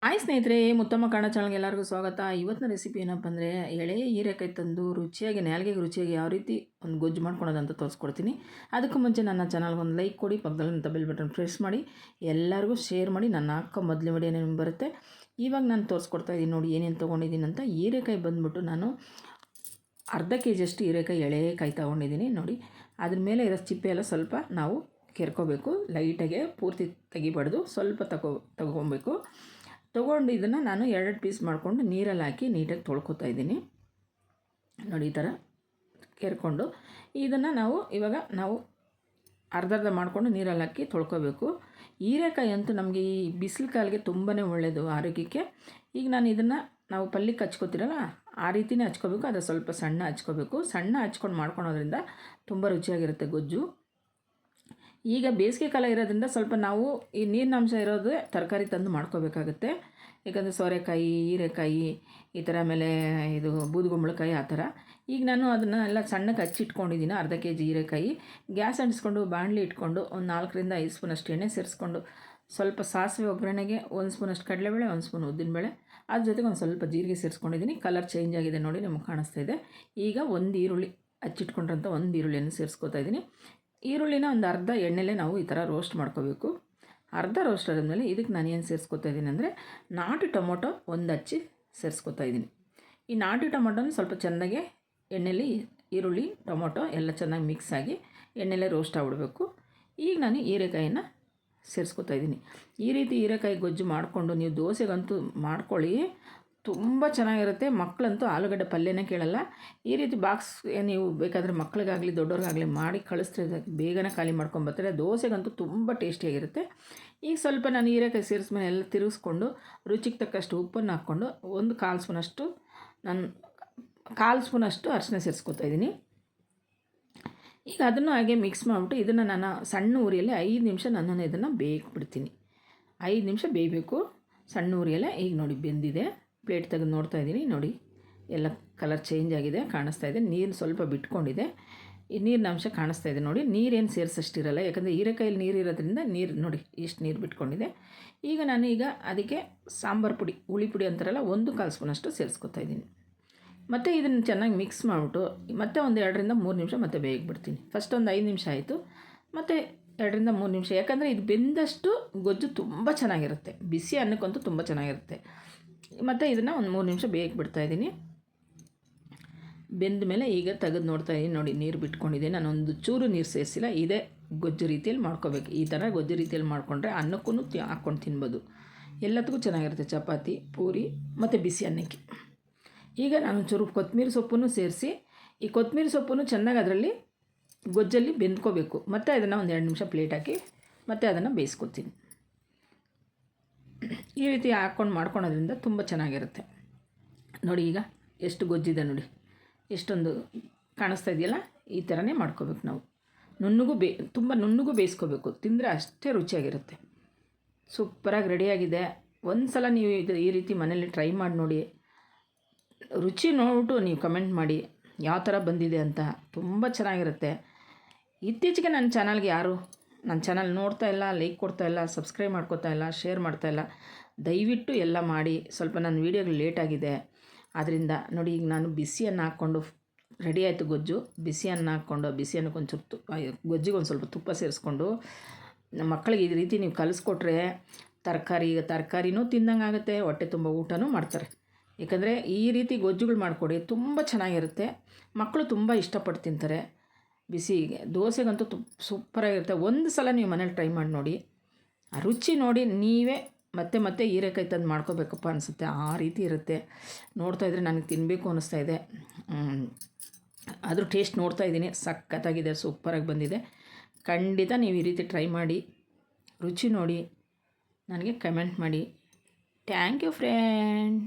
Hi ಸ್ನೇಹಿತರೆ, ಮುತ್ತಮ್ಮ ಕನ್ನಡ ಚಾನಲ್ಗೆ ಎಲ್ಲರಿಗೂ ಸ್ವಾಗತ. ಇವತ್ತಿನ ರೆಸಿಪಿ ಏನಪ್ಪ ಅಂದರೆ, ಎಳೆ ಹೀರೆಕಾಯಿ ತಂದು ರುಚಿಯಾಗಿ ನಾಲ್ಗೆಗೆ ರುಚಿಯಾಗಿ ಯಾವ ರೀತಿ ಒಂದು ಗೊಜ್ಜು ಮಾಡ್ಕೊಳೋದಂತ ತೋರಿಸ್ಕೊಡ್ತೀನಿ. ಅದಕ್ಕೂ ಮುಂಚೆ ನನ್ನ ಚಾನಲ್ಗೆ ಒಂದು ಲೈಕ್ ಕೊಡಿ, ಪಕ್ಕದಲ್ಲಿಂದ ಬೆಲ್ ಬಟನ್ ಪ್ರೆಸ್ ಮಾಡಿ, ಎಲ್ಲರಿಗೂ ಶೇರ್ ಮಾಡಿ. ನನ್ನ ಹಾಕೋ ಮೊದಲನೇ ವಿಡಿಯೋ ಏನೇನು ಬರುತ್ತೆ. ಇವಾಗ ನಾನು ತೋರಿಸ್ಕೊಡ್ತಾ ಇದ್ದೀನಿ ನೋಡಿ ಏನೇನು ತೊಗೊಂಡಿದ್ದೀನಿ ಅಂತ. ಹೀರೆಕಾಯಿ ಬಂದುಬಿಟ್ಟು ನಾನು ಅರ್ಧ ಕೆ ಜಿಯಷ್ಟು ಹೀರೆಕಾಯಿ ಎಳೆಕಾಯಿ ತೊಗೊಂಡಿದ್ದೀನಿ ನೋಡಿ. ಅದ್ರ ಮೇಲೆ ಇರೋ ಚಿಪ್ಪೆ ಎಲ್ಲ ಸ್ವಲ್ಪ ನಾವು ಕೆರ್ಕೋಬೇಕು. ಲೈಟಾಗೆ ಪೂರ್ತಿ ತೆಗಿಬಾರ್ದು, ಸ್ವಲ್ಪ ತಗೊಬೇಕು. ತೊಗೊಂಡು ಇದನ್ನು ನಾನು 2 ಪೀಸ್ ಮಾಡಿಕೊಂಡು ನೀರಲ್ಲಿ ಹಾಕಿ ನೀಟಾಗಿ ತೊಳ್ಕೊತಾ ಇದ್ದೀನಿ ನೋಡಿ. ಈ ಥರ ಕೆರ್ಕೊಂಡು ಇದನ್ನು ಇವಾಗ ನಾವು ಅರ್ಧ ಮಾಡಿಕೊಂಡು ನೀರಲ್ಲಿ ಹಾಕಿ ತೊಳ್ಕೊಬೇಕು. ಹೀರೆಕಾಯಿ ಅಂತೂ ನಮಗೆ ಈ ಬಿಸಿಲು ಕಾಲಿಗೆ ತುಂಬಾ ಒಳ್ಳೆಯದು ಆರೋಗ್ಯಕ್ಕೆ. ಈಗ ನಾನು ಇದನ್ನು ನಾವು ಪಲ್ಯಕ್ಕೆ ಹಚ್ಕೋತಿರಲ್ಲ ಆ ರೀತಿಯೇ ಹಚ್ಕೋಬೇಕು. ಅದು ಸ್ವಲ್ಪ ಸಣ್ಣ ಹಚ್ಕೋಬೇಕು. ಸಣ್ಣ ಹಚ್ಕೊಂಡು ಮಾಡ್ಕೊಳೋದ್ರಿಂದ ತುಂಬ ರುಚಿಯಾಗಿರುತ್ತೆ ಗೊಜ್ಜು. ಈಗ ಬೇಸಿಗೆ ಕಾಲ ಇರೋದ್ರಿಂದ ಸ್ವಲ್ಪ ನಾವು ಈ ನೀರಿನಾಂಶ ಇರೋದು ತರಕಾರಿ ತಂದು ಮಾಡ್ಕೋಬೇಕಾಗುತ್ತೆ. ಯಾಕಂದರೆ ಸೋರೆಕಾಯಿ, ಹೀರೆಕಾಯಿ ಈ ಥರ, ಆಮೇಲೆ ಇದು ಬೂದುಗುಂಬಳಕಾಯಿ ಆ ಥರ. ಈಗ ನಾನು ಅದನ್ನು ಎಲ್ಲ ಸಣ್ಣಕ್ಕೆ ಹಚ್ಚಿಟ್ಕೊಂಡಿದ್ದೀನಿ. ಅರ್ಧ ಕೆ ಜಿ ಹೀರೆಕಾಯಿ ಗ್ಯಾಸ್ ಅಂಟಿಸ್ಕೊಂಡು ಬಾಣಲಿ ಇಟ್ಕೊಂಡು ಒಂದು 4ರಿಂದ 5 ಸ್ಪೂನಷ್ಟು ಎಣ್ಣೆ ಸೇರಿಸ್ಕೊಂಡು ಸ್ವಲ್ಪ ಸಾಸಿವೆ ಒಗ್ಗರಣೆಗೆ 1 ಸ್ಪೂನಷ್ಟು ಕಡಲೆಬೇಳೆ, 1 ಸ್ಪೂನ್ ಉದ್ದಿನಬೇಳೆ, ಅದ್ರ ಜೊತೆಗೆ ಒಂದು ಸ್ವಲ್ಪ ಜೀರಿಗೆ ಸೇರಿಸ್ಕೊಂಡಿದ್ದೀನಿ. ಕಲರ್ ಚೇಂಜ್ ಆಗಿದೆ ನೋಡಿ, ನಿಮಗೆ ಕಾಣಿಸ್ತಾ ಇದೆ. ಈಗ ಒಂದು ಈರುಳ್ಳಿ ಹಚ್ಚಿಟ್ಕೊಂಡ್ರಂಥ ಒಂದು ಈರುಳ್ಳಿಯನ್ನು ಸೇರಿಸ್ಕೊತಾ ಇದ್ದೀನಿ. ಈರುಳ್ಳಿನ ಒಂದು ಅರ್ಧ ಎಣ್ಣೆಲೆ ನಾವು ಈ ಥರ ರೋಸ್ಟ್ ಮಾಡ್ಕೋಬೇಕು. ಅರ್ಧ ರೋಸ್ಟ್ ಆದಮೇಲೆ ಇದಕ್ಕೆ ನಾನು ಏನು ಸೇರಿಸ್ಕೊತಾ ಇದ್ದೀನಿ ಅಂದರೆ, ನಾಟಿ ಟೊಮೊಟೊ ಒಂದು ಹಚ್ಚಿ ಸೇರಿಸ್ಕೊತಾ ಇದ್ದೀನಿ. ಈ ನಾಟಿ ಟೊಮೊಟೊನ ಸ್ವಲ್ಪ ಚೆನ್ನಾಗಿ ಎಣ್ಣೆಲಿ ಈರುಳ್ಳಿ ಟೊಮೊಟೊ ಎಲ್ಲ ಚೆನ್ನಾಗಿ ಮಿಕ್ಸ್ ಆಗಿ ಎಣ್ಣೆಲೆ ರೋಸ್ಟ್ ಆಗಿಬಿಡಬೇಕು. ಈಗ ನಾನು ಹೀರೆಕಾಯಿನ ಸೇರಿಸ್ಕೊತಾ ಇದ್ದೀನಿ. ಈ ರೀತಿ ಹೀರೆಕಾಯಿ ಗೊಜ್ಜು ಮಾಡಿಕೊಂಡು ನೀವು ದೋಸೆಗಂತೂ ಮಾಡ್ಕೊಳ್ಳಿ, ತುಂಬ ಚೆನ್ನಾಗಿರುತ್ತೆ. ಮಕ್ಕಳಂತೂ ಆಲೂಗಡ್ಡೆ ಪಲ್ಯನೇ ಕೇಳಲ್ಲ. ಈ ರೀತಿ ಬಾಕ್ಸ್ ನೀವು ಬೇಕಾದರೆ ಮಕ್ಕಳಿಗಾಗಲಿ ದೊಡ್ಡವ್ರಿಗಾಗಲಿ ಮಾಡಿ ಕಳಿಸ್ತಾರೆ, ಬೇಗನೆ ಖಾಲಿ ಮಾಡ್ಕೊಂಬರ್ತಾರೆ. ದೋಸೆಗಂತೂ ತುಂಬ ಟೇಸ್ಟಿಯಾಗಿರುತ್ತೆ. ಈಗ ಸ್ವಲ್ಪ ನಾನು ಹೀರೆಕಾಯಿ ಸೇರಿಸ್ಮೇಲೆ ಎಲ್ಲ ತಿರುಗಿಸ್ಕೊಂಡು ರುಚಿಗೆ ತಕ್ಕಷ್ಟು ಉಪ್ಪನ್ನು ಹಾಕ್ಕೊಂಡು ಒಂದು 1/4 ಸ್ಪೂನಷ್ಟು ನಾನು 1/4 ಸ್ಪೂನಷ್ಟು ಅರಿಶಿನ ಸೇರಿಸ್ಕೊತಾ ಇದ್ದೀನಿ. ಈಗ ಅದನ್ನು ಹಾಗೆ ಮಿಕ್ಸ್ ಮಾಡಿಬಿಟ್ಟು ಇದನ್ನು ನಾನು ಸಣ್ಣ ಉರಿಯಲ್ಲಿ 5 ನಿಮಿಷ ನಾನು ಇದನ್ನು ಬೇಯಿಸ್ಬಿಡ್ತೀನಿ. 5 ನಿಮಿಷ ಬೇಯಬೇಕು ಸಣ್ಣ ಉರಿಯಲ್ಲೇ. ಈಗ ನೋಡಿ ಬೆಂದಿದೆ. ಪ್ಲೇಟ್ ತೆಗೆದು ನೋಡ್ತಾ ಇದ್ದೀನಿ ನೋಡಿ, ಎಲ್ಲ ಕಲರ್ ಚೇಂಜ್ ಆಗಿದೆ, ಕಾಣಿಸ್ತಾ ಇದೆ. ನೀರು ಸ್ವಲ್ಪ ಬಿಟ್ಕೊಂಡಿದೆ, ಈ ನೀರಿನ ಅಂಶ ಕಾಣಿಸ್ತಾ ಇದೆ ನೋಡಿ. ನೀರೇನು ಸೇರಿಸಷ್ಟಿರಲ್ಲ, ಯಾಕಂದರೆ ಹೀರೆಕಾಯಲ್ಲಿ ನೀರು ಇರೋದ್ರಿಂದ ನೀರು ನೋಡಿ ಇಷ್ಟು ನೀರು ಬಿಟ್ಕೊಂಡಿದೆ. ಈಗ ನಾನು ಅದಕ್ಕೆ ಸಾಂಬಾರು ಪುಡಿ, ಹುಳಿ ಪುಡಿ ಅಂತಾರಲ್ಲ, 1/4 ಸ್ಪೂನಷ್ಟು ಸೇರಿಸ್ಕೊತಾ ಇದ್ದೀನಿ. ಮತ್ತು ಇದನ್ನು ಚೆನ್ನಾಗಿ ಮಿಕ್ಸ್ ಮಾಡಿಬಿಟ್ಟು ಮತ್ತೆ ಒಂದು 2ರಿಂದ 3 ನಿಮಿಷ ಮತ್ತೆ ಬೇಯಿಸ್ಬಿಡ್ತೀನಿ. ಫಸ್ಟ್ ಒಂದು 5 ನಿಮಿಷ ಆಯಿತು, ಮತ್ತು 2ರಿಂದ 3 ನಿಮಿಷ. ಯಾಕಂದರೆ ಇದು ಬೆಂದಷ್ಟು ಗೊಜ್ಜು ತುಂಬ ಚೆನ್ನಾಗಿರುತ್ತೆ. ಬಿಸಿ ಅನ್ನಕ್ಕಂತೂ ತುಂಬ ಚೆನ್ನಾಗಿರುತ್ತೆ. ಮತ್ತು ಇದನ್ನು ಒಂದು 3 ನಿಮಿಷ ಬೇಯಿಸ್ಬಿಡ್ತಾಯಿದ್ದೀನಿ. ಬೆಂದ ಮೇಲೆ ಈಗ ತೆಗೆದು ನೋಡ್ತಾ ಇದ್ದೀನಿ ನೋಡಿ, ನೀರು ಬಿಟ್ಕೊಂಡಿದೆ. ನಾನು ಒಂದು ಚೂರು ನೀರು ಸೇರಿಸಿಲ್ಲ. ಇದೇ ಗೊಜ್ಜು ರೀತಿಯಲ್ಲಿ ಮಾಡ್ಕೋಬೇಕು. ಈ ಥರ ಗೊಜ್ಜು ರೀತಿಯಲ್ಲಿ ಮಾಡಿಕೊಂಡ್ರೆ ಅನ್ನಕ್ಕೂ ಹಾಕ್ಕೊಂಡು ತಿನ್ಬೋದು. ಎಲ್ಲದಕ್ಕೂ ಚೆನ್ನಾಗಿರುತ್ತೆ, ಚಪಾತಿ, ಪೂರಿ ಮತ್ತು ಬಿಸಿ ಅನ್ನಕ್ಕೆ. ಈಗ ನಾನು ಚೂರು ಕೊತ್ತಂಬರಿ ಸೊಪ್ಪನ್ನು ಸೇರಿಸಿ, ಈ ಕೊತ್ತಂಬರಿ ಸೊಪ್ಪನ್ನು ಚೆನ್ನಾಗಿ ಅದರಲ್ಲಿ ಗೊಜ್ಜಲ್ಲಿ ಬೆಂದ್ಕೋಬೇಕು. ಮತ್ತು ಅದನ್ನು ಒಂದು 2 ನಿಮಿಷ ಪ್ಲೇಟ್ ಹಾಕಿ ಮತ್ತು ಅದನ್ನು ಬೇಯಿಸ್ಕೊತೀನಿ. ಈ ರೀತಿ ಹಾಕ್ಕೊಂಡು ಮಾಡ್ಕೊಳೋದ್ರಿಂದ ತುಂಬ ಚೆನ್ನಾಗಿರುತ್ತೆ ನೋಡಿ. ಈಗ ಎಷ್ಟು ಗೊಜ್ಜಿದೆ ನೋಡಿ, ಎಷ್ಟೊಂದು ಕಾಣಿಸ್ತಾ ಇದೆಯಲ್ಲ. ಈ ಥರನೇ ಮಾಡ್ಕೋಬೇಕು ನಾವು. ತುಂಬ ನುಣ್ಣಗೂ ಬೇಯಿಸ್ಕೋಬೇಕು, ತಿಂದರೆ ಅಷ್ಟೇ ರುಚಿಯಾಗಿರುತ್ತೆ. ಸೂಪರಾಗಿ ರೆಡಿಯಾಗಿದೆ. ಒಂದು ಸಲ ನೀವು ಈ ರೀತಿ ಮನೇಲಿ ಟ್ರೈ ಮಾಡಿ ನೋಡಿ. ರುಚಿ ನೋಡ್ಬಿಟ್ಟು ನೀವು ಕಮೆಂಟ್ ಮಾಡಿ ಯಾವ ಥರ ಬಂದಿದೆ ಅಂತ. ತುಂಬ ಚೆನ್ನಾಗಿರುತ್ತೆ. ಇತ್ತೀಚೆಗೆ ನನ್ನ ಚಾನಲ್ಗೆ ಯಾರು ನನ್ನ ಚಾನಲ್ ನೋಡ್ತಾ ಇಲ್ಲ, ಲೈಕ್ ಕೊಡ್ತಾ ಇಲ್ಲ, ಸಬ್ಸ್ಕ್ರೈಬ್ ಮಾಡ್ಕೋತಾ ಇಲ್ಲ, ಶೇರ್ ಮಾಡ್ತಾ ಇಲ್ಲ. ದಯವಿಟ್ಟು ಎಲ್ಲ ಮಾಡಿ. ಸ್ವಲ್ಪ ನನ್ನ ವೀಡಿಯೋಗಳು ಲೇಟಾಗಿದೆ, ಆದ್ದರಿಂದ ನೋಡಿ. ಈಗ ನಾನು ಬಿಸಿಯನ್ನು ಹಾಕ್ಕೊಂಡು ರೆಡಿ ಆಯಿತು ಗೊಜ್ಜು. ಬಿಸಿಯನ್ನು ಹಾಕ್ಕೊಂಡು ಬಿಸಿಯನ್ನಕ್ಕೆ ಒಂಚೂರು ಗೊಜ್ಜಿಗೆ ಒಂದು ಸ್ವಲ್ಪ ತುಪ್ಪ ಸೇರಿಸ್ಕೊಂಡು ನಮ್ಮ ಮಕ್ಕಳಿಗೆ ಈ ರೀತಿ ನೀವು ಕಲಿಸ್ಕೊಟ್ರೆ ತರಕಾರಿನೂ ತಿಂದಂಗೆ ಆಗುತ್ತೆ, ಹೊಟ್ಟೆ ತುಂಬ ಊಟನೂ ಮಾಡ್ತಾರೆ. ಏಕೆಂದರೆ ಈ ರೀತಿ ಗೊಜ್ಜುಗಳು ಮಾಡಿಕೊಡಿ, ತುಂಬ ಚೆನ್ನಾಗಿರುತ್ತೆ. ಮಕ್ಕಳು ತುಂಬ ಇಷ್ಟಪಟ್ಟು ತಿಂತಾರೆ. ಬಿಸಿಗೆ ದೋಸೆಗಂತೂ ಸೂಪರಾಗಿರುತ್ತೆ. ಒಂದು ಸಲ ನೀವು ಮನೇಲಿ ಟ್ರೈ ಮಾಡಿ ನೋಡಿ. ಆ ರುಚಿ ನೋಡಿ ನೀವೇ ಮತ್ತೆ ಮತ್ತೆ ಹೀರೆಕಾಯಿ ತಂದು ಮಾಡ್ಕೋಬೇಕಪ್ಪ ಅನಿಸುತ್ತೆ. ಆ ರೀತಿ ಇರುತ್ತೆ. ನೋಡ್ತಾಯಿದ್ರೆ ನನಗೆ ತಿನ್ನಬೇಕು ಅನ್ನಿಸ್ತಾ ಇದೆ. ಆದರೂ ಟೇಸ್ಟ್ ನೋಡ್ತಾ ಇದ್ದೀನಿ, ಸಖತ್ತಾಗಿದೆ, ಸೂಪರಾಗಿ ಬಂದಿದೆ. ಖಂಡಿತ ನೀವು ಈ ರೀತಿ ಟ್ರೈ ಮಾಡಿ, ರುಚಿ ನೋಡಿ, ನನಗೆ ಕಮೆಂಟ್ ಮಾಡಿ. Thank you friend.